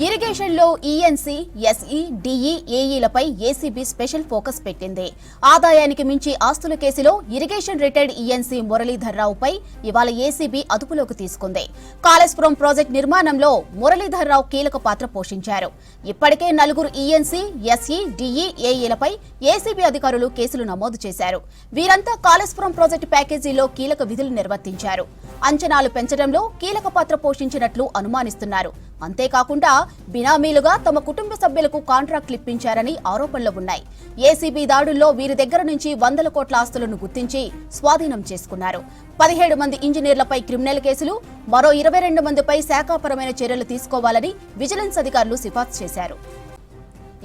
Irrigation లో ENC, SE, DE, ఏఈలపై ACB special focus పెట్టింది. ఆదాయానికి మించి ఆస్తుల కేసులో ఇరిగేషన్ రిటైర్డ్ ఈఎన్సీ మురళీధర్ రావుపై ఇవాళ ఏసీబీ అదుపులోకి తీసుకుంది. కాళేశ్వరం ప్రాజెక్టు నిర్మాణంలో మురళీధర్ రావు కీలక పాత్ర పోషించారు. ఇప్పటికే 4 ఈఎన్సీ, ఎస్ఈ, డిఈ, ఏఈలపై ఏసీబీ అధికారులు కేసులు నమోదు చేశారు. వీరంతా కాళేశ్వరం ప్రాజెక్టు ప్యాకేజీలో కీలక విధులు నిర్వర్తించారు. అంచనాలు పెంచడంలో కీలక పాత్ర పోషించినట్లు అనుమానిస్తున్నారు. అంతేకాకుండా బినామీలుగా తమ కుటుంబ సభ్యులకు కాంట్రాక్ట్లు ఇప్పించారని ఆరోపణలు ఉన్నాయి. ఏసీబీ దాడుల్లో వీరి దగ్గర నుంచి 100 కోట్ల ఆస్తులను గుర్తించి స్వాధీనం చేసుకున్నారు. 17 మంది ఇంజనీర్లపై క్రిమినల్ కేసులు, మరో 22 మందిపై శాఖాపరమైన చర్యలు తీసుకోవాలని విజిలెన్స్ అధికారులు సిఫార్సు చేశారు.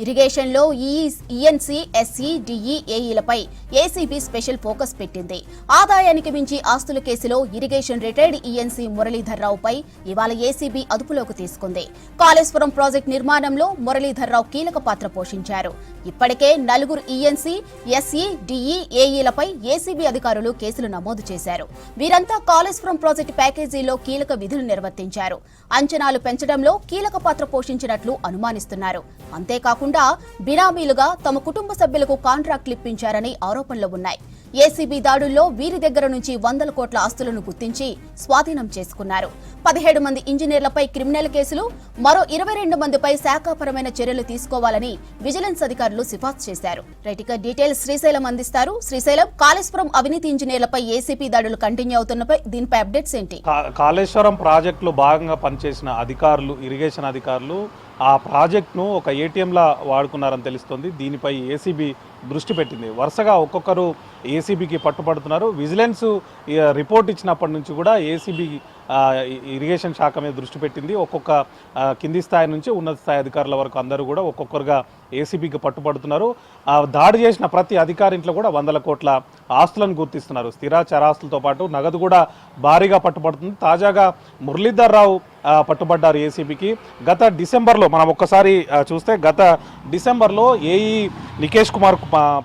ఇరిగేషన్ లో ఈఎన్సీ, ఎస్ఈ, డిఈ, ఏఈలపై ఏసీబీ స్పెషల్ ఫోకస్ పెట్టింది. ఆదాయానికి మించి ఆస్తుల కేసులో ఇరిగేషన్ రిటైర్డ్ ఈఎన్సీ మురళీధర్ రావుపై ఇవాళ ఏసీబీ అదుపులోకి తీసుకుంది. కాళేశ్వరం ప్రాజెక్టు నిర్మాణంలో మురళీధర్ రావు కీలక పాత్ర పోషించారు. ఇప్పటికే 4 ఈఎన్సీ, ఎస్ఈ, డిఈ, ఏఈలపై ఏసీబీ అధికారులు కేసులు నమోదు చేశారు. వీరంతా కాళేశ్వరం ప్రాజెక్టు ప్యాకేజీలో కీలక విధులు నిర్వర్తించారు. అంచనాలు పెంచడంలో కీలక పాత్ర పోషించినట్లు అనుమానిస్తున్నారు. అంతేకాకుండా బినామీలుగా తమ కుటుంబ సభ్యులకు కాంట్రాక్ట్లు ఇప్పించారని ఆరోపణలు ఉన్నాయి. ఏసీబీ దాడుల్లో వీరి దగ్గర నుంచి 100 కోట్ల ఆస్తులను గుర్తించి స్వాధీనం చేసుకున్నారు. 17 మంది ఇంజనీర్లపై క్రిమినల్ కేసులు, మరో 22 మందిపై శాఖాపరమైన చర్యలు తీసుకోవాలని విజిలెన్స్ అధికారులు సిఫార్సు చేశారు. రైట్, డీటెయిల్స్ శ్రీశైలం అందిస్తారు. శ్రీశైలం, కాళేశ్వరం అవినీతి ఇంజనీర్లపై ఏసీబీ దాడులు కంటిన్యూ అవుతున్నపై దీనిపై అప్డేట్స్ ఏంటి? కాళేశ్వరం ప్రాజెక్టులో భాగంగా పనిచేసిన అధికారులు, ఇరిగేషన్ అధికారులు ఆ ప్రాజెక్ట్ను ఒక ఏటీఎంలా వాడుకున్నారని తెలుస్తోంది. దీనిపై ఏసీబీ దృష్టి పెట్టింది. వరుసగా ఒక్కొక్కరు ఏసీబీకి పట్టుపడుతున్నారు. విజిలెన్స్ రిపోర్ట్ ఇచ్చినప్పటి నుంచి కూడా ఏసీబీ ఇరిగేషన్ శాఖ మీద దృష్టి పెట్టింది. ఒక్కొక్క కింది స్థాయి నుంచి ఉన్నత స్థాయి అధికారుల వరకు అందరూ కూడా ఒక్కొక్కరుగా ఏసీబీకి పట్టుపడుతున్నారు. దాడి చేసిన ప్రతి అధికారి ఇంట్లో కూడా 100 కోట్ల ఆస్తులను గుర్తిస్తున్నారు. స్థిర చరాస్తులతో పాటు నగదు కూడా భారీగా పట్టుబడుతుంది. తాజాగా మురళీధర్ రావు పట్టుబడ్డారు ఏసీబీకి. గత డిసెంబర్లో మనం ఒక్కసారి చూస్తే గత డిసెంబర్లో ఏఈ నికేష్ కుమార్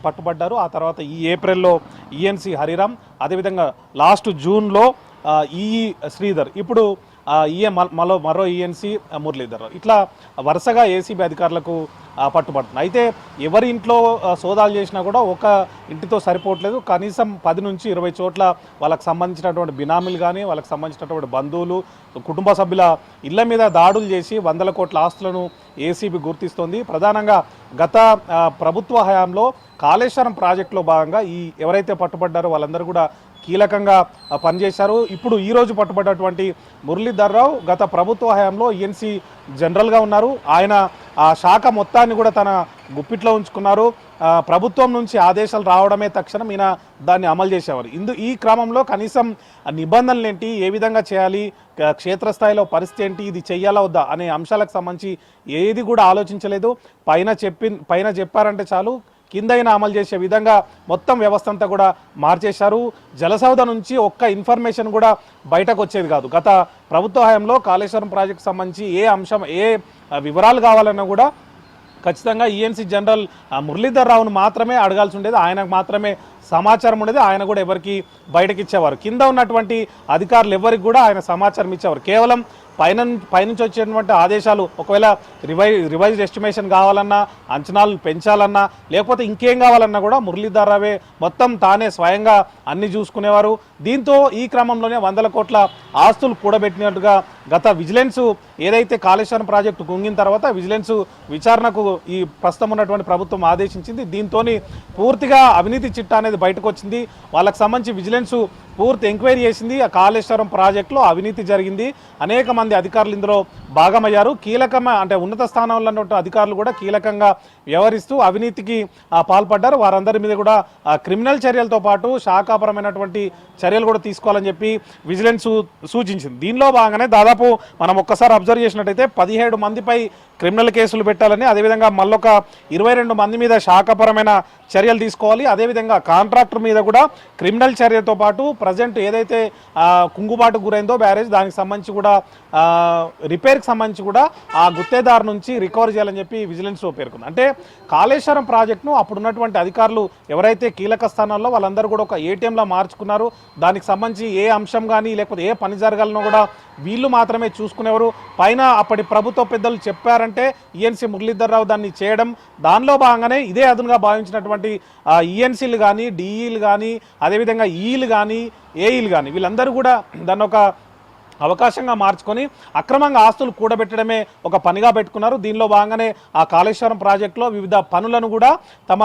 పట్టుబడ్డారు. ఆ తర్వాత ఈ ఏప్రిల్లో ఈఎన్సీ హరిరామ్, అదేవిధంగా లాస్ట్ జూన్లో ఈఈ శ్రీధర్, ఇప్పుడు మరో ఈఎన్సీ మురళీధర్. ఇట్లా వరుసగా ఏసీబీ అధికారులకు పట్టుబడుతుంది. అయితే ఎవరి ఇంట్లో సోదాలు చేసినా కూడా ఒక ఇంటితో సరిపోవట్లేదు. కనీసం 10 నుంచి 20 చోట్ల వాళ్ళకి సంబంధించినటువంటి బినామీలు కానీ, వాళ్ళకి సంబంధించినటువంటి బంధువులు, కుటుంబ సభ్యుల ఇళ్ల మీద దాడులు చేసి 100 కోట్ల ఆస్తులను ఏసీబీ గుర్తిస్తోంది. ప్రధానంగా గత ప్రభుత్వ హయాంలో కాళేశ్వరం ప్రాజెక్టులో భాగంగా ఎవరైతే పట్టుబడ్డారో వాళ్ళందరూ కూడా కీలకంగా పనిచేశారు. ఇప్పుడు ఈరోజు పట్టుబడ్డటువంటి మురళీధర్ రావు గత ప్రభుత్వ హయాంలో ఈఎన్సీ జనరల్గా ఉన్నారు. ఆయన ఆ శాఖ మొత్తాన్ని కూడా తన గుప్పిట్లో ఉంచుకున్నారు. ప్రభుత్వం నుంచి ఆదేశాలు రావడమే తక్షణం ఈయన దాన్ని అమలు చేసేవారు. ఈ క్రమంలో కనీసం నిబంధనలు ఏంటి, ఏ విధంగా చేయాలి, క్షేత్రస్థాయిలో పరిస్థితి ఏంటి, ఇది చెయ్యాలా వద్దా అనే అంశాలకు సంబంధించి ఏది కూడా ఆలోచించలేదు. పైన చెప్పారంటే చాలు, కిందైనా అమలు చేసే విధంగా మొత్తం వ్యవస్థ అంతా కూడా మార్చేశారు. జలసౌధ నుంచి ఒక్క ఇన్ఫర్మేషన్ కూడా బయటకు వచ్చేది కాదు. గత ప్రభుత్వ హయాంలో కాళేశ్వరం ప్రాజెక్టు సంబంధించి ఏ అంశం, ఏ వివరాలు కావాలన్నా కూడా ఖచ్చితంగా ఈఎన్సీ జనరల్ మురళీధర్ రావును మాత్రమే అడగాల్సి ఉండేది. ఆయనకు మాత్రమే సమాచారం ఉండేది. ఆయన కూడా ఎవరికి బయటకి ఇచ్చేవారు. కింద ఉన్నటువంటి అధికారులు ఎవరికి కూడా ఆయన సమాచారం ఇచ్చేవారు. కేవలం పైనుంచి వచ్చేటువంటి ఆదేశాలు, ఒకవేళ రివైజ్ ఎస్టిమేషన్ కావాలన్నా, అంచనాలు పెంచాలన్నా, లేకపోతే ఇంకేం కావాలన్నా కూడా మురళీధర్ రావే మొత్తం తానే స్వయంగా అన్ని చూసుకునేవారు. దీంతో ఈ క్రమంలోనే 100 కోట్ల ఆస్తులు కూడబెట్టినట్టుగా గత విజిలెన్స్ ఏదైతే కాళేశ్వరం ప్రాజెక్టు కుంగిన తర్వాత విజిలెన్స్ విచారణకు ఈ ప్రస్తుతం ఉన్నటువంటి ప్రభుత్వం ఆదేశించింది. దీంతో పూర్తిగా అవినీతి చిట్టా అనేది బయటకు వచ్చింది. వాళ్ళకి సంబంధించి విజిలెన్స్ పూర్తి ఎంక్వైరీ చేసింది. ఆ కాళేశ్వరం ప్రాజెక్టులో అవినీతి జరిగింది. అనేక మంది అధికారులు ఇందులో భాగమయ్యారు. అంటే ఉన్నత స్థానంలో ఉన్న అధికారులు కూడా కీలకంగా వ్యవహరిస్తూ అవినీతికి పాల్పడ్డారు. వారందరి మీద కూడా క్రిమినల్ చర్యలతో పాటు శాఖాపరమైనటువంటి చర్యలు కూడా తీసుకోవాలని చెప్పి విజిలెన్స్ సూచించింది. దీనిలో భాగంగానే దాదాపు మనం ఒక్కసారి అబ్జర్వ్ చేసినట్టయితే 17 మందిపై క్రిమినల్ కేసులు పెట్టాలని, అదేవిధంగా మళ్ళొక 22 మంది మీద శాఖాపరమైన చర్యలు తీసుకోవాలి. అదేవిధంగా కాంట్రాక్టర్ మీద కూడా క్రిమినల్ చర్యతో పాటు ప్రజెంట్ ఏదైతే కుంగుబాటు గురైందో బ్యారేజ్, దానికి సంబంధించి కూడా రిపేర్కి సంబంధించి కూడా ఆ గుత్తేదారు నుంచి రికవర్ చేయాలని చెప్పి విజిలెన్స్లో పేర్కొంది. అంటే కాళేశ్వరం ప్రాజెక్టును అప్పుడున్నటువంటి అధికారులు ఎవరైతే కీలక స్థానాల్లో వాళ్ళందరూ కూడా ఒక ఏటీఎంలా మార్చుకున్నారు. దానికి సంబంధించి ఏ అంశం కానీ లేకపోతే ఏ పని జరగాలనో కూడా వీళ్ళు మాత్రమే చూసుకునేవారు. పైన అప్పటి ప్రభుత్వ పెద్దలు చెప్పారంటే ఈఎన్సీ మురళీధర్రావు దాన్ని చేయడం, దానిలో భాగంగానే ఇదే అదునుగా భావించినటువంటి ఈఎన్సీలు కానీ డిఈలు కానీ అదేవిధంగా ఈలు కానీ ఏఈలు కానీ వీళ్ళందరూ కూడా దాన్ని ఒక అవకాశంగా మార్చుకొని అక్రమంగా ఆస్తులు కూడబెట్టడమే ఒక పనిగా పెట్టుకున్నారు. దీనిలో భాగంగానే ఆ కాళేశ్వరం ప్రాజెక్టులో వివిధ పనులను కూడా తమ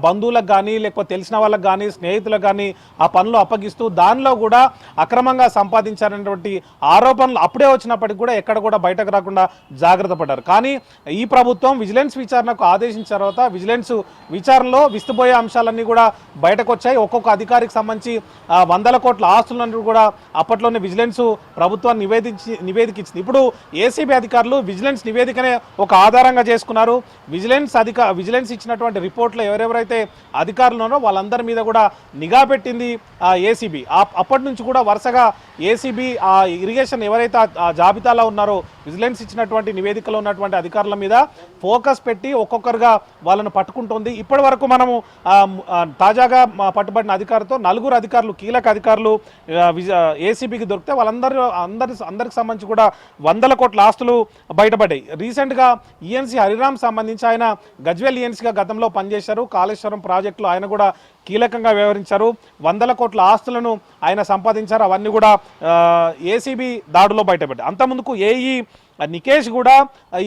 బంధువులకు కానీ లేకపోతే తెలిసిన వాళ్ళకి కానీ స్నేహితులకు కానీ ఆ పనులు అప్పగిస్తూ దానిలో కూడా అక్రమంగా సంపాదించారనేటువంటి ఆరోపణలు అప్పుడే వచ్చినప్పటికీ కూడా ఎక్కడ కూడా బయటకు రాకుండా జాగ్రత్త పడ్డారు. కానీ ఈ ప్రభుత్వం విజిలెన్స్ విచారణకు ఆదేశించిన తర్వాత విజిలెన్స్ విచారణలో విస్తుపోయే అంశాలన్నీ కూడా బయటకు వచ్చాయి. ఒక్కొక్క అధికారికి సంబంధించి వందల కోట్ల ఆస్తులను కూడా అప్పట్లోనే విజిలెన్స్ ప్రభుత్వాన్ని నివేదిక ఇచ్చింది. ఇప్పుడు ఏసీబీ అధికారులు విజిలెన్స్ నివేదికనే ఒక ఆధారంగా చేసుకున్నారు. విజిలెన్స్ ఇచ్చినటువంటి రిపోర్ట్లో ఎవరెవరైతే అధికారులు ఉన్నారో వాళ్ళందరి మీద కూడా నిఘా పెట్టింది ఏసీబీ. అప్పటి నుంచి కూడా వరుసగా ఏసీబీ ఆ ఇరిగేషన్ ఎవరైతే ఆ జాబితాలో ఉన్నారో విజిలెన్స్ ఇచ్చినటువంటి నివేదికలో ఉన్నటువంటి అధికారుల మీద ఫోకస్ పెట్టి ఒక్కొక్కరుగా వాళ్ళను పట్టుకుంటుంది. ఇప్పటి వరకు మనము తాజాగా పట్టుబడిన అధికారులతో 4 అధికారులు కీలక అధికారులు ఏసీబీకి దొరికితే అందరికి సంబంధించి కూడా వందల కోట్ల ఆస్తులు బయటపడ్డాయి. రీసెంట్గా ఈఎన్సీ హరిరామ్ సంబంధించి ఆయన గజ్వేల్ ఈఎన్సీగా గతంలో పనిచేశారు. కాళేశ్వరం ప్రాజెక్టులో ఆయన కూడా కీలకంగా వ్యవహరించారు. వందల కోట్ల ఆస్తులను ఆయన సంపాదించారు. అవన్నీ కూడా ఏసీబీ దాడులో బయటపడ్డాయి. అంతకుముందుకు ఏఈ నికేష్ కూడా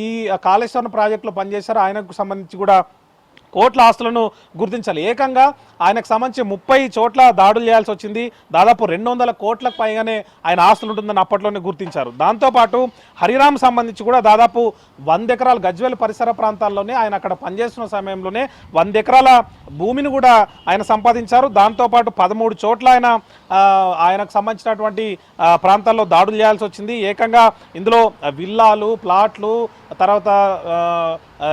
ఈ కాళేశ్వరం ప్రాజెక్టులో పనిచేశారు. ఆయనకు సంబంధించి కూడా కోట్ల ఆస్తులను గుర్తించాలి. ఏకంగా ఆయనకు సంబంధించి 30 చోట్ల దాడులు చేయాల్సి వచ్చింది. దాదాపు 200 కోట్లకు పైగానే ఆయన ఆస్తులు ఉంటుందని అప్పట్లోనే గుర్తించారు. దాంతోపాటు హరిరామ్ సంబంధించి కూడా దాదాపు 100 ఎకరాల గజ్వేల్ పరిసర ప్రాంతాల్లోనే ఆయన అక్కడ పనిచేస్తున్న సమయంలోనే 100 ఎకరాల భూమిని కూడా ఆయన సంపాదించారు. దాంతోపాటు 13 చోట్ల ఆయనకు సంబంధించినటువంటి ప్రాంతాల్లో దాడులు చేయాల్సి వచ్చింది. ఏకంగా ఇందులో విల్లాలు, ప్లాట్లు, తర్వాత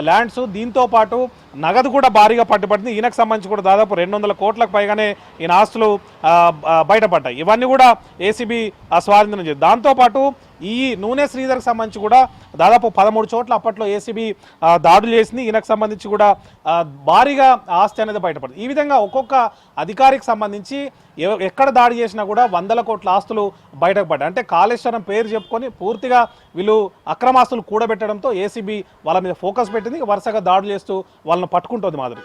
ల్యాండ్స్, దీంతో పాటు నగదు కూడా భారీగా పట్టుబడింది. ఈయనకు సంబంధించి కూడా దాదాపు 200 కోట్లకు పైగానే ఈయన ఆస్తులు బయటపడ్డాయి. ఇవన్నీ కూడా ఏసీబీ స్వాధీనం చేసింది. దాంతోపాటు ఈ నూనె శ్రీధర్కి సంబంధించి కూడా దాదాపు 13 చోట్ల అప్పట్లో ఏసీబీ దాడులు చేసింది. ఈయనకు సంబంధించి కూడా భారీగా ఆస్తి అనేది బయటపడింది. ఈ విధంగా ఒక్కొక్క అధికారికి సంబంధించి ఎక్కడ దాడి చేసినా కూడా వందల కోట్ల ఆస్తులు బయటకు పడ్డాయి. అంటే కాళేశ్వరం పేరు చెప్పుకొని పూర్తిగా వీళ్ళు అక్రమాస్తులు కూడబెట్టడంతో ఏసీబీ వాళ్ళ మీద ఫోకస్ పెట్టింది. వరుసగా దాడులు చేస్తూ వాళ్ళని పట్టుకుంటుంది మాదిరి.